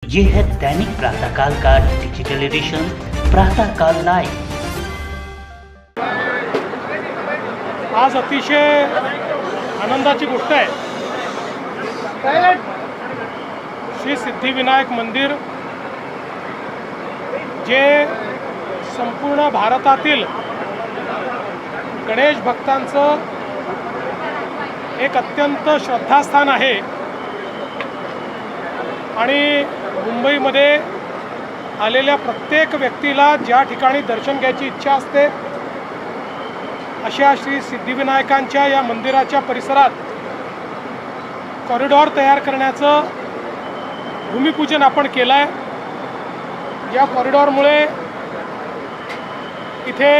ये है दैनिक प्रातःकाल का डिजिटल एडिशन प्रातःकाल लाइव। आज अतिशय आनंदाची गोष्ट आहे। श्री सिद्धिविनायक मंदिर जे संपूर्ण भारतातील गणेश भक्तांचं एक अत्यंत श्रद्धास्थान आहे आणि मुंबईमध्ये आलेल्या प्रत्येक व्यक्तीला ज्या ठिकाणी दर्शन घ्यायची इच्छा असते अशा श्री सिद्धिविनायकांच्या या मंदिराच्या परिसरात कॉरिडॉर तयार करण्याचं भूमिपूजन आपण केलं आहे। या कॉरिडॉरमुळे इथे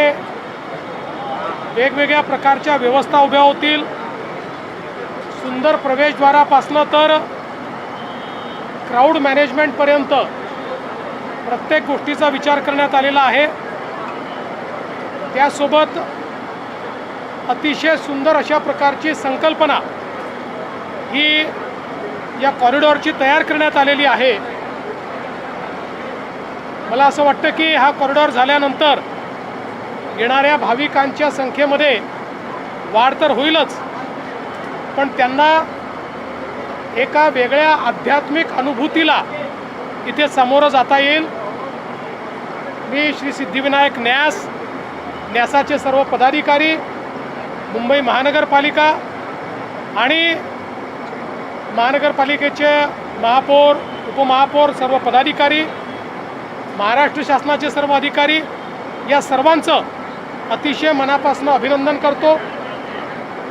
वेगवेगळ्या प्रकारच्या व्यवस्था उभ्या होतील। सुंदर प्रवेशद्वारापासून तर क्राउड मॅनेजमेंटपर्यंत प्रत्येक गोष्टीचा विचार करण्यात आलेला आहे। त्यासोबत अतिशय सुंदर अशा प्रकारची संकल्पना ही या कॉरिडॉरची तयार करण्यात आलेली आहे। मला असं वाटतं की हा कॉरिडॉर झाल्यानंतर येणाऱ्या भाविकांच्या संख्येमध्ये वाढ तर होईलच, पण त्यांना एका वेगळ्या आध्यात्मिक अनुभूतीला इथे सामोरं जाता येईल। मी श्री सिद्धिविनायक न्यासाचे सर्व पदाधिकारी, मुंबई महानगरपालिका आणि महानगरपालिकेचे महापौर, उपमहापौर, सर्व पदाधिकारी, महाराष्ट्र शासनाचे सर्व अधिकारी या सर्वांचं अतिशय मनापासून अभिनंदन करतो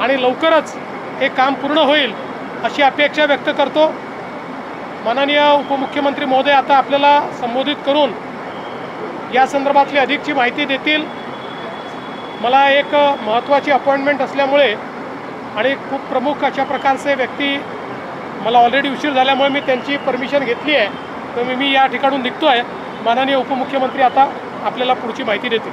आणि लवकरच हे काम पूर्ण होईल अशी अपेक्षा व्यक्त करतो। माननीय उपमुख्यमंत्री महोदय आता आपल्याला संबोधित करून या संदर्भातली अधिकची माहिती देतील। मला एक महत्त्वाची अपॉइंटमेंट असल्यामुळे आणि खूप प्रमुख अशा प्रकारचे व्यक्ती मला ऑलरेडी उशीर झाल्यामुळे मी त्यांची परमिशन घेतली आहे, तर मी या ठिकाणून निघतो आहे। माननीय उपमुख्यमंत्री आता आपल्याला पुढची माहिती देतील।